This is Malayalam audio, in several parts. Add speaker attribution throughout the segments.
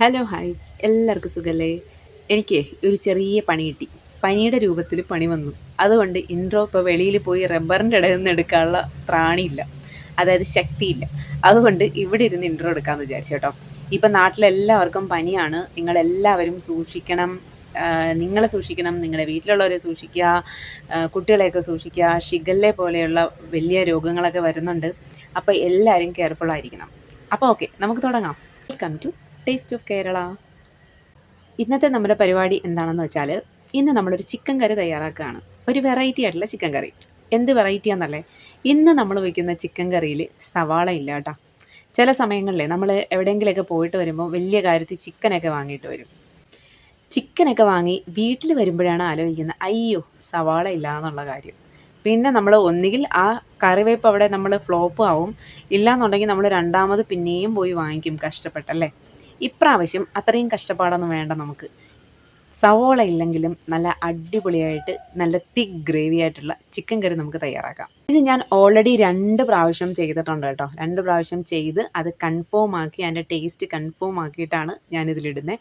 Speaker 1: ഹലോ ഹായ്, എല്ലാവർക്കും സുഖല്ലേ? എനിക്ക് ഒരു ചെറിയ പണി കിട്ടി. പനിയുടെ രൂപത്തിൽ പണി വന്നു. അതുകൊണ്ട് ഇൻട്രോ ഇപ്പോൾ വെളിയിൽ പോയി റബ്ബറിൻ്റെ ഇടയിൽ നിന്ന് എടുക്കാനുള്ള ത്രാണിയില്ല, അതായത് ശക്തിയില്ല. അതുകൊണ്ട് ഇവിടെ ഇരുന്ന് ഇൻട്രോ എടുക്കാമെന്ന് വിചാരിച്ചു കേട്ടോ. ഇപ്പം നാട്ടിലെല്ലാവർക്കും പനിയാണ്. നിങ്ങളെല്ലാവരും സൂക്ഷിക്കണം. നിങ്ങളെ സൂക്ഷിക്കണം, നിങ്ങളുടെ വീട്ടിലുള്ളവരെ സൂക്ഷിക്കുക, കുട്ടികളെയൊക്കെ സൂക്ഷിക്കുക. ഷിഗല്ല പോലെയുള്ള വലിയ രോഗങ്ങളൊക്കെ വരുന്നുണ്ട്. അപ്പോൾ എല്ലാവരും കെയർഫുള്ളായിരിക്കണം. അപ്പോൾ ഓക്കെ, നമുക്ക് തുടങ്ങാം. Welcome to taste of Kerala. ഇന്നത്തെ നമ്മുടെ പരിപാടി എന്താണെന്ന് വെച്ചാൽ, ഇന്ന് നമ്മളൊരു ചിക്കൻ കറി തയ്യാറാക്കുകയാണ്. ഒരു വെറൈറ്റി ആയിട്ടുള്ള ചിക്കൻ കറി. എന്ത് വെറൈറ്റിയാണെന്നല്ലേ? ഇന്ന് നമ്മൾ വയ്ക്കുന്ന ചിക്കൻ കറിയിൽ സവാള ഇല്ല കേട്ടോ. ചില സമയങ്ങളിലെ നമ്മൾ എവിടെയെങ്കിലുമൊക്കെ പോയിട്ട് വരുമ്പോൾ വലിയ കാര്യത്തിൽ ചിക്കനൊക്കെ വാങ്ങിയിട്ട് വരും. ചിക്കനൊക്കെ വാങ്ങി വീട്ടിൽ വരുമ്പോഴാണ് ആലോചിക്കുന്നത്, അയ്യോ സവാള ഇല്ല എന്നുള്ള കാര്യം. പിന്നെ നമ്മൾ ഒന്നുകിൽ ആ കറിവേപ്പ് അവിടെ നമ്മൾ ഫ്ലോപ്പ് ആവും, ഇല്ലയെന്നുണ്ടെങ്കിൽ നമ്മൾ രണ്ടാമത് പിന്നെയും പോയി വാങ്ങിക്കും കഷ്ടപ്പെട്ടല്ലേ. ഇപ്രാവശ്യം അത്രയും കഷ്ടപ്പാടൊന്നും വേണ്ട നമുക്ക്. സവോള ഇല്ലെങ്കിലും നല്ല അടിപൊളിയായിട്ട് നല്ല തിക്ക് ഗ്രേവി ആയിട്ടുള്ള ചിക്കൻ കറി നമുക്ക് തയ്യാറാക്കാം. ഇത് ഞാൻ ഓൾറെഡി 2 പ്രാവശ്യം ചെയ്തിട്ടുണ്ട് കേട്ടോ. 2 പ്രാവശ്യം ചെയ്ത് അത് കൺഫേം ആക്കി, അതിൻ്റെ ടേസ്റ്റ് കൺഫേം ആക്കിയിട്ടാണ് ഞാനിതിലിടുന്നത്.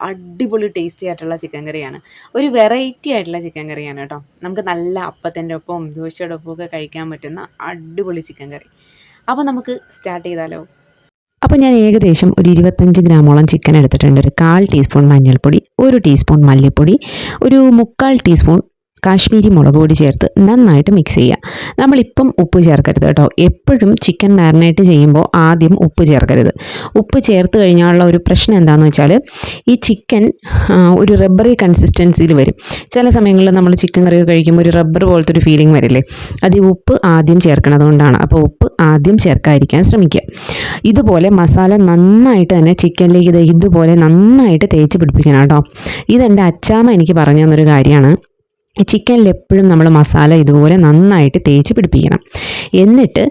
Speaker 1: അടിപൊളി ടേസ്റ്റി ആയിട്ടുള്ള ചിക്കൻ കറിയാണ്. ഒരു വെറൈറ്റി ആയിട്ടുള്ള ചിക്കൻ കറിയാണ് കേട്ടോ. നമുക്ക് നല്ല അപ്പത്തിൻ്റെ ഒപ്പവും ദോശയുടെ ഒപ്പമൊക്കെ കഴിക്കാൻ പറ്റുന്ന അടിപൊളി ചിക്കൻ കറി. അപ്പോൾ നമുക്ക് സ്റ്റാർട്ട് ചെയ്താലോ? അപ്പോൾ ഞാൻ ഏകദേശം ഒരു 25 ഗ്രാമോളം ചിക്കൻ എടുത്തിട്ടുണ്ട്. ഒരു 1/4 ടീസ്പൂൺ മഞ്ഞൾപ്പൊടി, 1 ടീസ്പൂൺ മല്ലിപ്പൊടി, ഒരു 3/4 ടീസ്പൂൺ കാശ്മീരി മുളക് പൊടി ചേർത്ത് നന്നായിട്ട് മിക്സ് ചെയ്യുക. നമ്മളിപ്പം ഉപ്പ് ചേർക്കരുത് കേട്ടോ. എപ്പോഴും ചിക്കൻ മാരിനേറ്റ് ചെയ്യുമ്പോൾ ആദ്യം ഉപ്പ് ചേർക്കരുത്. ഉപ്പ് ചേർത്ത് കഴിഞ്ഞാലുള്ള ഒരു പ്രശ്നം എന്താണെന്ന് വെച്ചാൽ, ഈ ചിക്കൻ ഒരു റബ്ബറി കൺസിസ്റ്റൻസിയിൽ വരും. ചില സമയങ്ങളിൽ നമ്മൾ ചിക്കൻ കറി കഴിക്കുമ്പോൾ ഒരു റബ്ബർ പോലത്തെ ഒരു ഫീലിംഗ് വരില്ലേ, അത് ഈ ഉപ്പ് ആദ്യം ചേർക്കണത് കൊണ്ടാണ്. അപ്പോൾ ഉപ്പ് ആദ്യം ചേർക്കാതിരിക്കാൻ ശ്രമിക്കുക. ഇതുപോലെ മസാല നന്നായിട്ട് തന്നെ ചിക്കനിലേക്ക് ഇതുപോലെ നന്നായിട്ട് തേച്ച് പിടിപ്പിക്കണം കേട്ടോ. ഇതെൻ്റെ അച്ചാമ്മ എനിക്ക് പറഞ്ഞു തന്നൊരു കാര്യമാണ്. ചിക്കനിൽ എപ്പോഴും നമ്മൾ മസാല ഇതുപോലെ നന്നായിട്ട് തേച്ച് പിടിപ്പിക്കണം. എന്നിട്ട്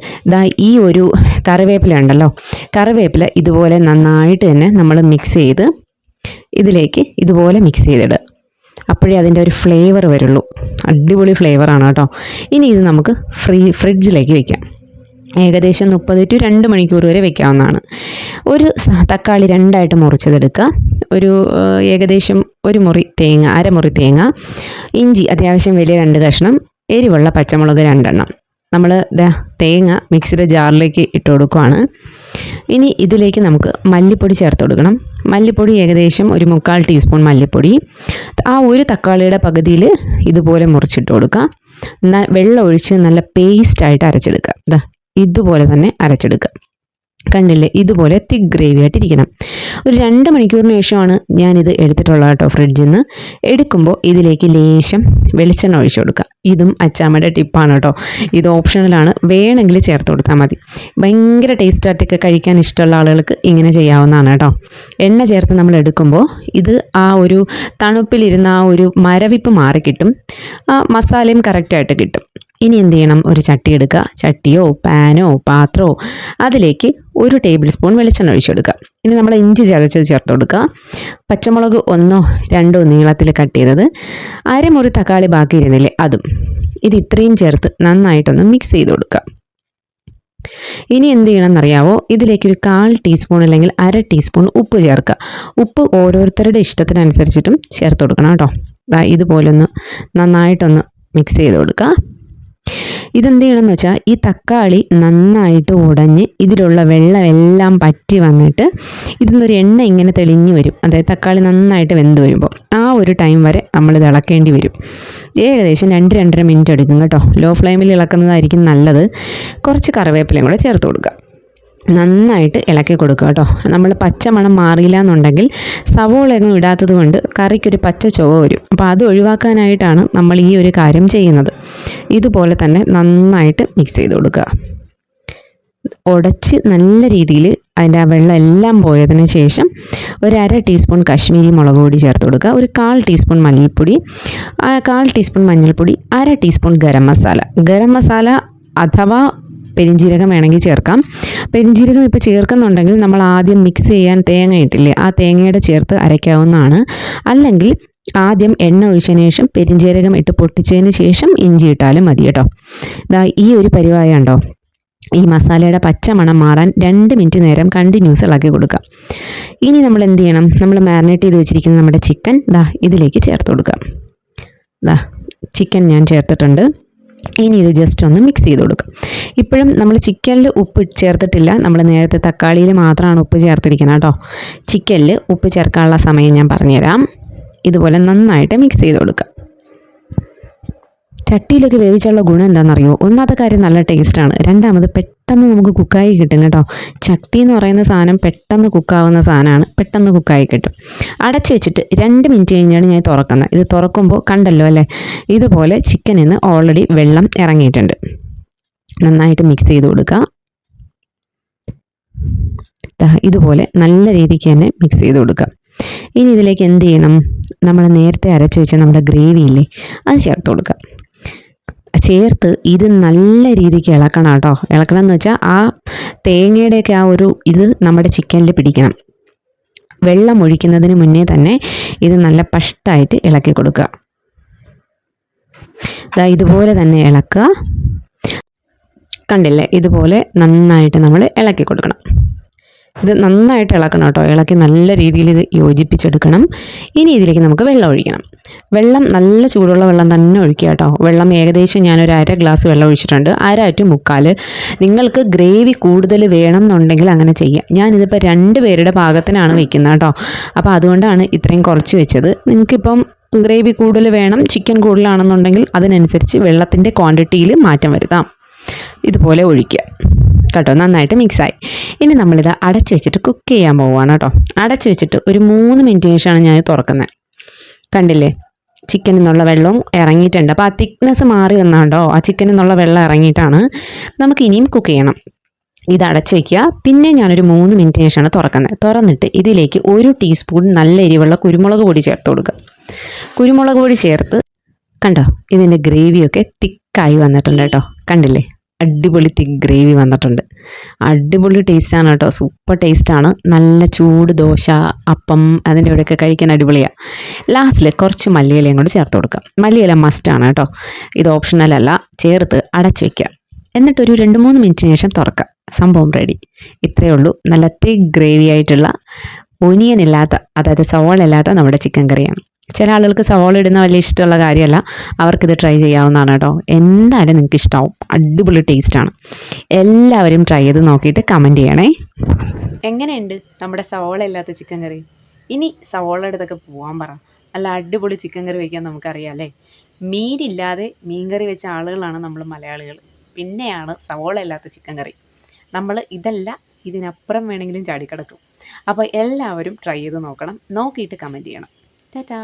Speaker 1: ഈ ഒരു കറിവേപ്പില ഉണ്ടല്ലോ, കറിവേപ്പില ഇതുപോലെ നന്നായിട്ട് തന്നെ നമ്മൾ മിക്സ് ചെയ്ത് ഇതിലേക്ക് ഇതുപോലെ മിക്സ് ചെയ്തിടുക. അപ്പോഴേ അതിൻ്റെ ഒരു ഫ്ലേവർ വരുള്ളൂ. അടിപൊളി ഫ്ലേവറാണ് കേട്ടോ. ഇനി ഇത് നമുക്ക് ഫ്രിഡ്ജിലേക്ക് വയ്ക്കാം. ഏകദേശം 30 to 2 മണിക്കൂർ വരെ വെക്കാവുന്നതാണ്. ഒരു തക്കാളി 2ആയിട്ട് മുറിച്ചതെടുക്കുക. ഒരു ഏകദേശം ഒരു മുറി തേങ്ങ, അരമുറി തേങ്ങ, ഇഞ്ചി അത്യാവശ്യം വലിയ 2 കഷ്ണം, എരിവുള്ള പച്ചമുളക് 2 എണ്ണം. നമ്മൾ തേങ്ങ മിക്സിയുടെ ജാറിലേക്ക് ഇട്ട് കൊടുക്കുകയാണ്. ഇനി ഇതിലേക്ക് നമുക്ക് മല്ലിപ്പൊടി ചേർത്ത് കൊടുക്കണം. മല്ലിപ്പൊടി ഏകദേശം ഒരു 3/4 ടീസ്പൂൺ മല്ലിപ്പൊടി. ആ ഒരു തക്കാളിയുടെ പകുതിയിൽ ഇതുപോലെ മുറിച്ചിട്ട് കൊടുക്കുക. വെള്ളം ഒഴിച്ച് നല്ല പേസ്റ്റായിട്ട് അരച്ചെടുക്കുക. ഇതുപോലെ തന്നെ അരച്ചെടുക്കുക. കണ്ടില്ലേ, ഇതുപോലെ തിക്ക് ഗ്രേവി ആയിട്ടിരിക്കണം. ഒരു 2 മണിക്കൂറിന് ശേഷമാണ് ഞാനിത് എടുത്തിട്ടുള്ളത് കേട്ടോ. ഫ്രിഡ്ജിൽ നിന്ന് എടുക്കുമ്പോൾ ഇതിലേക്ക് ലേശം വെളിച്ചെണ്ണ ഒഴിച്ചു കൊടുക്കുക. ഇതും അച്ചാമ്മയുടെ ടിപ്പാണ് കേട്ടോ. ഇത് ഓപ്ഷണലാണ്, വേണമെങ്കിൽ ചേർത്ത് കൊടുത്താൽ മതി. ഭയങ്കര ടേസ്റ്റായിട്ടൊക്കെ കഴിക്കാൻ ഇഷ്ടമുള്ള ആളുകൾക്ക് ഇങ്ങനെ ചെയ്യാവുന്നതാണ് കേട്ടോ. എണ്ണ ചേർത്ത് നമ്മൾ എടുക്കുമ്പോൾ ഇത് ആ ഒരു തണുപ്പിലിരുന്ന ആ ഒരു മരവിപ്പ് മാറിക്കിട്ടും, മസാലയും കറക്റ്റായിട്ട് കിട്ടും. ഇനി എന്ത് ചെയ്യണം, ഒരു ചട്ടി എടുക്കുക. ചട്ടിയോ പാനോ പാത്രമോ, അതിലേക്ക് 1 ടേബിൾ സ്പൂൺ വെളിച്ചെണ്ണ ഒഴിച്ചു കൊടുക്കുക. ഇനി നമ്മൾ ഇഞ്ചി ചതച്ചത് ചേർത്ത് കൊടുക്കുക. പച്ചമുളക് 1 or 2 നീളത്തിൽ കട്ട് ചെയ്തത്, അരമുറി തക്കാളി ബാക്കി ഇരുന്നില്ലേ അതും. ഇത് ഇത്രയും ചേർത്ത് നന്നായിട്ടൊന്ന് മിക്സ് ചെയ്ത് കൊടുക്കുക. ഇനി എന്ത് ചെയ്യണമെന്നറിയാവോ, ഇതിലേക്കൊരു 1/4 ടീസ്പൂൺ അല്ലെങ്കിൽ 1/2 ടീസ്പൂൺ ഉപ്പ് ചേർക്കുക. ഉപ്പ് ഓരോരുത്തരുടെ ഇഷ്ടത്തിനനുസരിച്ചിട്ടും ചേർത്ത് കൊടുക്കണം കേട്ടോ. ഇതുപോലൊന്ന് നന്നായിട്ടൊന്ന് മിക്സ് ചെയ്ത് കൊടുക്കുക. ഇതെന്ത് ചെയ്യണമെന്ന് വെച്ചാൽ, ഈ തക്കാളി നന്നായിട്ട് ഉടഞ്ഞ് ഇതിലുള്ള വെള്ളം എല്ലാം പറ്റി വന്നിട്ട് ഇതിന്നൊരു എണ്ണ ഇങ്ങനെ തെളിഞ്ഞു വരും. അതായത് തക്കാളി നന്നായിട്ട് വെന്ത് വരുമ്പോൾ ആ ഒരു ടൈം വരെ നമ്മളിത് ഇളക്കേണ്ടി വരും. ഏകദേശം 2-2.5 മിനിറ്റ് എടുക്കും കേട്ടോ. ലോ ഫ്ലെയിമിൽ ഇളക്കുന്നതായിരിക്കും നല്ലത്. കുറച്ച് കറിവേപ്പിലയും കൂടെ ചേർത്ത് കൊടുക്കുക. നന്നായിട്ട് ഇളക്കി കൊടുക്കുക കേട്ടോ. നമ്മൾ പച്ചമണം മാറിയില്ല എന്നുണ്ടെങ്കിൽ സവോളയൊന്നും ഇടാത്തത് കൊണ്ട് കറിക്കൊരു പച്ച ചുവ വരും. അപ്പോൾ അത് ഒഴിവാക്കാനായിട്ടാണ് നമ്മൾ ഈ ഒരു കാര്യം ചെയ്യുന്നത്. ഇതുപോലെ തന്നെ നന്നായിട്ട് മിക്സ് ചെയ്ത് കൊടുക്കുക. ഉടച്ച് നല്ല രീതിയിൽ അതിൻ്റെ ആ വെള്ളം എല്ലാം പോയതിന് ശേഷം ഒരു 1/2 ടീസ്പൂൺ കാശ്മീരി മുളക് പൊടി ചേർത്ത് കൊടുക്കുക. ഒരു 1/4 ടീസ്പൂൺ മല്ലിപ്പൊടി, 1/4 ടീസ്പൂൺ മഞ്ഞൾപ്പൊടി, 1/2 ടീസ്പൂൺ ഗരം മസാല അഥവാ പെരിഞ്ജീരകം വേണമെങ്കിൽ ചേർക്കാം. പെരിഞ്ജീരകം ഇപ്പോൾ ചേർക്കുന്നുണ്ടെങ്കിൽ നമ്മൾ ആദ്യം മിക്സ് ചെയ്യാൻ തേങ്ങ ഇട്ടില്ലേ, ആ തേങ്ങയുടെ ചേർത്ത് അരയ്ക്കാവുന്നതാണ്. അല്ലെങ്കിൽ ആദ്യം എണ്ണ ഒഴിച്ചതിന് ശേഷം പെരിഞ്ജീരകം ഇട്ട് പൊട്ടിച്ചതിന് ശേഷം ഇഞ്ചി ഇട്ടാലും മതി കേട്ടോ. ഈ ഒരു പരിവായുണ്ടോ,
Speaker 2: ഈ മസാലയുടെ പച്ച മണം മാറാൻ 2 മിനിറ്റ് നേരം കണ്ടിന്യൂസ് ഇളക്കി കൊടുക്കുക. ഇനി നമ്മൾ എന്ത് ചെയ്യണം, നമ്മൾ മാരിനേറ്റ് ചെയ്ത് വെച്ചിരിക്കുന്ന നമ്മുടെ ചിക്കൻ ഇതിലേക്ക് ചേർത്ത് കൊടുക്കുക. ചിക്കൻ ഞാൻ ചേർത്തിട്ടുണ്ട്. ഇനി ഇത് ജസ്റ്റ് ഒന്ന് മിക്സ് ചെയ്ത് കൊടുക്കുക. ഇപ്പോഴും നമ്മൾ ചിക്കനിൽ ഉപ്പ് ചേർത്തിട്ടില്ല, നമ്മൾ നേരത്തെ തക്കാളിയിൽ മാത്രമാണ് ഉപ്പ് ചേർത്തിരിക്കുന്നത് കേട്ടോ. ചിക്കനിൽ ഉപ്പ് ചേർക്കാനുള്ള സമയം ഞാൻ പറഞ്ഞുതരാം. ഇതുപോലെ നന്നായിട്ട് മിക്സ് ചെയ്ത് കൊടുക്കുക. ചട്ടിയിലൊക്കെ വേവിച്ചുള്ള ഗുണം എന്താണെന്നറിയോ? ഒന്നാമത്തെ കാര്യം നല്ല ടേസ്റ്റാണ്, രണ്ടാമത് പെട്ടെന്ന് നമുക്ക് കുക്കായി കിട്ടും കേട്ടോ. ചട്ടി എന്ന് പറയുന്ന സാധനം പെട്ടെന്ന് കുക്കാവുന്ന സാധനമാണ്, പെട്ടെന്ന് കുക്കായി കിട്ടും. അടച്ച് വെച്ചിട്ട് 2 മിനിറ്റ് കഴിഞ്ഞാണ് ഞാൻ തുറക്കുന്നത്. ഇത് തുറക്കുമ്പോൾ കണ്ടല്ലോ അല്ലേ, ഇതുപോലെ ചിക്കനിൽ നിന്ന് ഓൾറെഡി വെള്ളം ഇറങ്ങിയിട്ടുണ്ട്. നന്നായിട്ട് മിക്സ് ചെയ്ത് കൊടുക്കുക. ഇതുപോലെ നല്ല രീതിക്ക് തന്നെ മിക്സ് ചെയ്ത് കൊടുക്കുക. ഇനി ഇതിലേക്ക് എന്ത് ചെയ്യണം, നമ്മൾ നേരത്തെ അരച്ച് വെച്ച നമ്മുടെ ഗ്രേവി ഇല്ലേ, അത് ചേർത്ത് കൊടുക്കുക. ചേർത്ത് ഇത് നല്ല രീതിക്ക് ഇളക്കണം കേട്ടോ. ഇളക്കണം എന്ന് വെച്ചാൽ ആ തേങ്ങയുടെയൊക്കെ ആ ഒരു ഇത് നമ്മുടെ ചിക്കനിൽ പിടിക്കണം. വെള്ളം ഒഴിക്കുന്നതിന് മുന്നേ തന്നെ ഇത് നല്ല പഷ്ടായിട്ട് ഇളക്കി കൊടുക്കുക. ഇതുപോലെ തന്നെ ഇളക്കുക. കണ്ടില്ലേ, ഇതുപോലെ നന്നായിട്ട് നമ്മൾ ഇളക്കി കൊടുക്കണം. ഇത് നന്നായിട്ട് ഇളക്കണം കേട്ടോ. ഇളക്കി നല്ല രീതിയിൽ ഇത് യോജിപ്പിച്ചെടുക്കണം. ഇനി ഇതിലേക്ക് നമുക്ക് വെള്ളം ഒഴിക്കണം. വെള്ളം നല്ല ചൂടുള്ള വെള്ളം തന്നെ ഒഴിക്കുക കേട്ടോ. വെള്ളം ഏകദേശം ഞാനൊരു 1/2 ഗ്ലാസ് വെള്ളം ഒഴിച്ചിട്ടുണ്ട്, 1/2 to 1/4. നിങ്ങൾക്ക് ഗ്രേവി കൂടുതൽ വേണം എന്നുണ്ടെങ്കിൽ അങ്ങനെ ചെയ്യാം. ഞാനിതിപ്പോൾ 2 പേരുടെ പാകത്തിനാണ് വെക്കുന്നത് കേട്ടോ. അപ്പോൾ അതുകൊണ്ടാണ് ഇത്രയും കുറച്ച് വെച്ചത്. നിങ്ങൾക്കിപ്പം ഗ്രേവി കൂടുതൽ വേണം, ചിക്കൻ കൂടുതലാണെന്നുണ്ടെങ്കിൽ അതിനനുസരിച്ച് വെള്ളത്തിൻ്റെ ക്വാണ്ടിറ്റിയിൽ മാറ്റം വരുത്താം. ഇതുപോലെ ഒഴിക്കുക കേട്ടോ. നന്നായിട്ട് മിക്സായി. ഇനി നമ്മളിത് അടച്ച് വെച്ചിട്ട് കുക്ക് ചെയ്യാൻ പോവുകയാണ് കേട്ടോ. അടച്ച് വെച്ചിട്ട് ഒരു 3 മിനിറ്റിന് ശേഷമാണ് ഞാൻ തുറക്കുന്നത്. കണ്ടില്ലേ, ചിക്കനിൽ നിന്നുള്ള വെള്ളവും ഇറങ്ങിയിട്ടുണ്ട്. അപ്പോൾ ആ തിക്നെസ് മാറി വന്നാണ്ടോ, ആ ചിക്കനിൽ നിന്നുള്ള വെള്ളം ഇറങ്ങിയിട്ടാണ്. നമുക്ക് ഇനിയും കുക്ക് ചെയ്യണം. ഇത് അടച്ച് വയ്ക്കുക. പിന്നെ ഞാനൊരു 3 മിനിറ്റിന് ശേഷമാണ് തുറക്കുന്നത്. തുറന്നിട്ട് ഇതിലേക്ക് 1 ടീസ്പൂൺ നല്ല എരിവുള്ള കുരുമുളക് പൊടി ചേർത്ത് കൊടുക്കുക. കുരുമുളക് പൊടി ചേർത്ത് കണ്ടോ, ഇതിൻ്റെ ഗ്രേവിയൊക്കെ തിക്കായി വന്നിട്ടുണ്ട് കേട്ടോ. കണ്ടില്ലേ, അടിപൊളി തിക്ക് ഗ്രേവി വന്നിട്ടുണ്ട്. അടിപൊളി ടേസ്റ്റാണ് കേട്ടോ, സൂപ്പർ ടേസ്റ്റാണ്. നല്ല ചൂട് ദോശ, അപ്പം അതിൻ്റെ കൂടെയൊക്കെ കഴിക്കാൻ അടിപൊളിയാണ്. ലാസ്റ്റിൽ കുറച്ച് മല്ലിയിലയും കൂടി ചേർത്ത് കൊടുക്കുക. മല്ലിയില മസ്റ്റാണ് കേട്ടോ, ഇത് ഓപ്ഷണലല്ല. ചേർത്ത് അടച്ച് വയ്ക്കുക. എന്നിട്ടൊരു 2-3 മിനിറ്റിന് ശേഷം തുറക്കുക. സംഭവം റെഡി. ഇത്രയേ ഉള്ളൂ. നല്ല തിക്ക് ഗ്രേവി ആയിട്ടുള്ള ഒനിയൻ ഇല്ലാത്ത, അതായത് സവാള ഇല്ലാത്ത നമ്മുടെ ചിക്കൻ കറിയാണ്. ചില ആളുകൾക്ക് സവാള ഇടുന്ന വലിയ ഇഷ്ടമുള്ള കാര്യമല്ല, അവർക്കിത് ട്രൈ ചെയ്യാവുന്നതാണ് കേട്ടോ. എന്തായാലും നിങ്ങൾക്ക് ഇഷ്ടമാവും, അടിപൊളി ടേസ്റ്റാണ്. എല്ലാവരും ട്രൈ ചെയ്ത് നോക്കിയിട്ട് കമൻറ്റ് ചെയ്യണേ.
Speaker 1: എങ്ങനെയുണ്ട് നമ്മുടെ സവാള ഇല്ലാത്ത ചിക്കൻ കറി? ഇനി സവാളയുടെ അടുത്തൊക്കെ പോകാൻ പറ, നല്ല അടിപൊളി ചിക്കൻ കറി വയ്ക്കാൻ നമുക്കറിയാം അല്ലേ. മീനില്ലാതെ മീൻ കറി വെച്ച ആളുകളാണ് നമ്മൾ മലയാളികൾ. പിന്നെയാണ് സവാള ഇല്ലാത്ത ചിക്കൻ കറി. നമ്മൾ ഇതല്ല, ഇതിനപ്പുറം വേണമെങ്കിലും ചാടിക്കിടക്കും. അപ്പോൾ എല്ലാവരും ട്രൈ ചെയ്ത് നോക്കണം, നോക്കിയിട്ട് കമൻറ്റ് ചെയ്യണം. Ta-da!